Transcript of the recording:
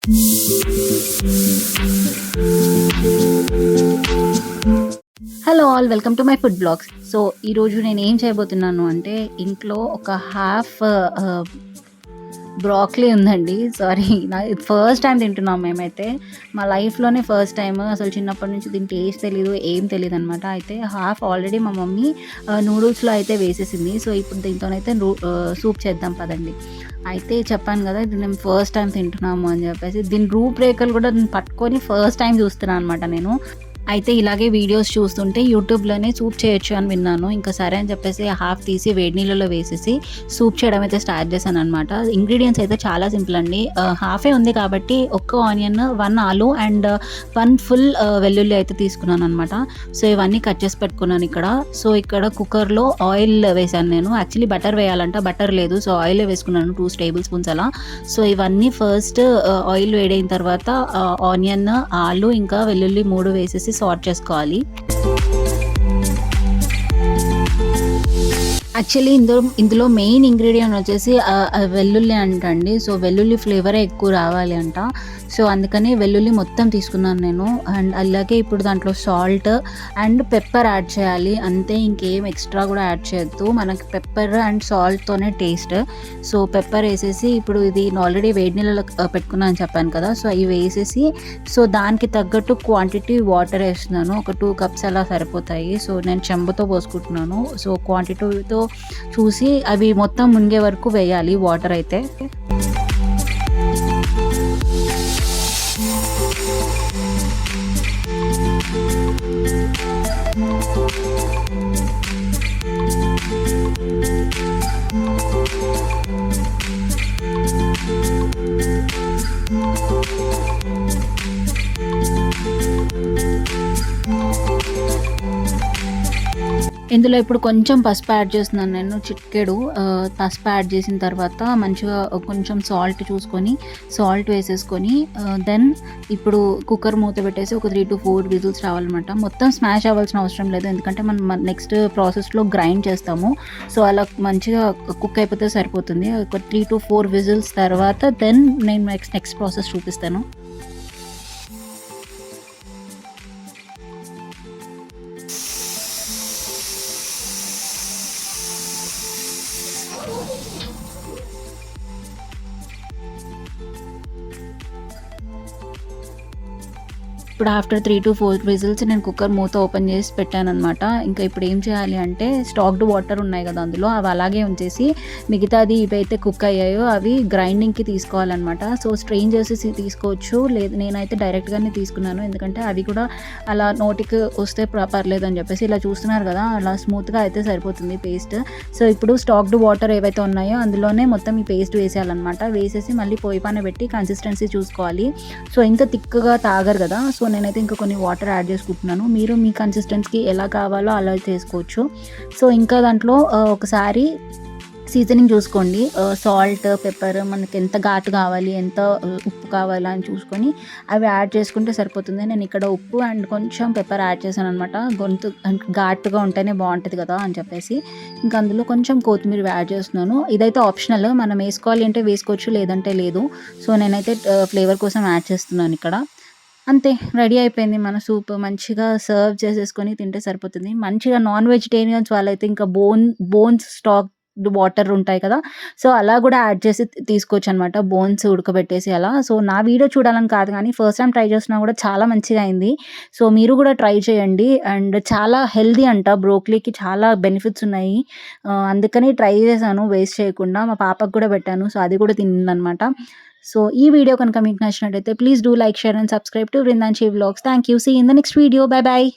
Hello all, welcome to my food blogs. So ఈరోజు నేను ఏం చేయబోతున్నాను అంటే, ఇంట్లో ఒక హాఫ్ బ్రాక్లీ ఉందండి. సారీ, ఫస్ట్ టైం తింటున్నాం మేమైతే. మా లైఫ్లోనే ఫస్ట్ టైం. అసలు చిన్నప్పటి నుంచి దీని టేస్ట్ తెలీదు, ఏం తెలియదు అనమాట. అయితే హాఫ్ ఆల్రెడీ మా మమ్మీ నూడిల్స్లో అయితే వేసేసింది. సో ఇప్పుడు దీంతోనైతే సూప్ చేద్దాం పదండి. అయితే చెప్పాను కదా, ఇది మేము ఫస్ట్ టైం తింటున్నాము అని చెప్పేసి. దీని రూపురేఖలు కూడా పట్టుకొని ఫస్ట్ టైం చూస్తున్నాను అనమాట నేను. అయితే ఇలాగే వీడియోస్ చూస్తుంటే యూట్యూబ్లోనే సూప్ చేయొచ్చు అని విన్నాను. ఇంకా సరే అని చెప్పేసి హాఫ్ తీసి వేడి నీళ్ళలో వేసేసి సూప్ చేయడం అయితే స్టార్ట్ చేశాను అనమాట. ఇంగ్రీడియంట్స్ అయితే చాలా సింపుల్ అండి. హాఫే ఉంది కాబట్టి ఒక్క ఆనియన్, 1 ఆలు అండ్ 1 ఫుల్ వెల్లుల్లి అయితే తీసుకున్నాను అనమాట. సో ఇవన్నీ కట్ చేసి పెట్టుకున్నాను ఇక్కడ. సో ఇక్కడ కుక్కర్లో ఆయిల్ వేసాను నేను. యాక్చువల్లీ బటర్ వేయాలంట, బటర్ లేదు. సో ఆయిల్ వేసుకున్నాను 2 టేబుల్ స్పూన్స్ అలా. సో ఇవన్నీ ఫస్ట్ ఆయిల్ వేడైన తర్వాత ఆనియన్, ఆలు ఇంకా వెల్లుల్లి 3 వేసేసి సార్ట్ చేసుకోవాలి. యాక్చువల్లీ ఇందులో మెయిన్ ఇంగ్రీడియంట్ వచ్చేసి వెల్లుల్లి అంటండి. సో వెల్లుల్లి ఫ్లేవరే ఎక్కువ రావాలి అంట. సో అందుకని వెల్లుల్లి మొత్తం తీసుకున్నాను నేను. అండ్ అలాగే ఇప్పుడు దాంట్లో సాల్ట్ అండ్ పెప్పర్ యాడ్ చేయాలి అంతే, ఇంకేం ఎక్స్ట్రా కూడా యాడ్ చేయొద్దు. మనకి పెప్పర్ అండ్ సాల్ట్తోనే టేస్ట్. సో పెప్పర్ వేసేసి ఇప్పుడు ఇది ఆల్రెడీ వేడి నీళ్ళలో పెట్టుకున్నాను చెప్పాను కదా. సో ఇవి వేసేసి సో దానికి తగ్గట్టు క్వాంటిటీ వాటర్ వేస్తున్నాను. ఒక 2 కప్స్ అలా సరిపోతాయి. సో నేను చెంబుతో పోసుకుంటున్నాను. సో క్వాంటిటీతో చూసి అవి మొత్తం మునిగే వరకు వేయాలి వాటర్ అయితే. ఇందులో ఇప్పుడు కొంచెం పసుపు యాడ్ చేస్తున్నాను నేను, చిటికెడు పసుపు యాడ్ చేసిన తర్వాత మంచిగా కొంచెం సాల్ట్ చూసుకొని సాల్ట్ వేసేసుకొని దెన్ ఇప్పుడు కుక్కర్ మూత పెట్టేసి ఒక 3 to 4 విజిల్స్ రావాలన్నమాట. మొత్తం స్మాష్ అవ్వాల్సిన అవసరం లేదు, ఎందుకంటే మనం నెక్స్ట్ ప్రాసెస్లో గ్రైండ్ చేస్తాము. సో అలా మంచిగా కుక్ అయిపోతే సరిపోతుంది. ఒక 3 to 4 విజిల్స్ తర్వాత దెన్ నేను నెక్స్ట్ ప్రాసెస్ చూపిస్తాను. ఇప్పుడు ఆఫ్టర్ 3 to 4 విజిల్స్ నేను కుక్కర్ మూత ఓపెన్ చేసి పెట్టాను అనమాట. ఇంకా ఇప్పుడు ఏం చేయాలి అంటే, స్టాక్డ్ వాటర్ ఉన్నాయి కదా అందులో, అవి అలాగే ఉంచేసి మిగతాది ఇవైతే కుక్ అయ్యాయో అవి గ్రైండింగ్కి తీసుకోవాలన్నమాట. సో స్ట్రెయిన్ చేసేసి తీసుకోవచ్చు, లేదు నేనైతే డైరెక్ట్గానే తీసుకున్నాను, ఎందుకంటే అవి కూడా అలా నోటికి వస్తే పర్లేదు అని చెప్పేసి. ఇలా చూస్తున్నారు కదా, అలా స్మూత్గా అయితే సరిపోతుంది పేస్ట్. సో ఇప్పుడు స్టాక్డ్ వాటర్ ఏవైతే ఉన్నాయో అందులోనే మొత్తం ఈ పేస్ట్ వేసేయాలన్నమాట. వేసేసి మళ్ళీ పొయ్యి పైన పెట్టి కన్సిస్టెన్సీ చూసుకోవాలి. సో ఇంత థిక్గా తాగరు కదా, సో నేనైతే ఇంకా కొన్ని వాటర్ యాడ్ చేసుకుంటున్నాను. మీరు మీ కన్సిస్టెన్సీకి ఎలా కావాలో అలా చేసుకోవచ్చు. సో ఇంకా దాంట్లో ఒకసారి సీజనింగ్ చూసుకోండి. సాల్ట్, పెప్పర్ మనకి ఎంత ఘాటు కావాలి, ఎంత ఉప్పు కావాలా అని చూసుకొని అవి యాడ్ చేసుకుంటే సరిపోతుంది. నేను ఇక్కడ ఉప్పు అండ్ కొంచెం పెప్పర్ యాడ్ చేశాను అనమాట. గొంతు ఘాటుగా ఉంటేనే బాగుంటుంది కదా అని చెప్పేసి. ఇంకా అందులో కొంచెం కొత్తిమీర యాడ్ చేస్తున్నాను. ఇదైతే ఆప్షనల్, మనం వేసుకోవాలి అంటే వేసుకోవచ్చు, లేదంటే లేదు. సో నేనైతే ఫ్లేవర్ కోసం యాడ్ చేస్తున్నాను ఇక్కడ. అంతే, రెడీ అయిపోయింది మన సూప్. మంచిగా సర్వ్ చేసేసుకొని తింటే సరిపోతుంది. మంచిగా నాన్ వెజిటేరియన్స్ వాళ్ళైతే ఇంకా బోన్స్ స్టాక్ వాటర్ ఉంటాయి కదా, సో అలా కూడా యాడ్ చేసి తీసుకోవచ్చు అనమాట, బోన్స్ ఉడకబెట్టేసి అలా. సో నా వీడియో చూడాలని కాదు, కానీ ఫస్ట్ టైం ట్రై చేసినా కూడా చాలా మంచిగా అయింది. సో మీరు కూడా ట్రై చేయండి. అండ్ చాలా హెల్దీ అంట, బ్రోక్లీకి చాలా బెనిఫిట్స్ ఉన్నాయి. అందుకని ట్రై చేశాను వేస్ట్ చేయకుండా. మా పాపకు కూడా పెట్టాను, సో అది కూడా తిందనమాట. సో ఈ వీడియో కనుక మీకు నచ్చినట్టయితే please do like, share and subscribe to Vrindanshi Vlogs. Thank you. See you in the next video. Bye bye.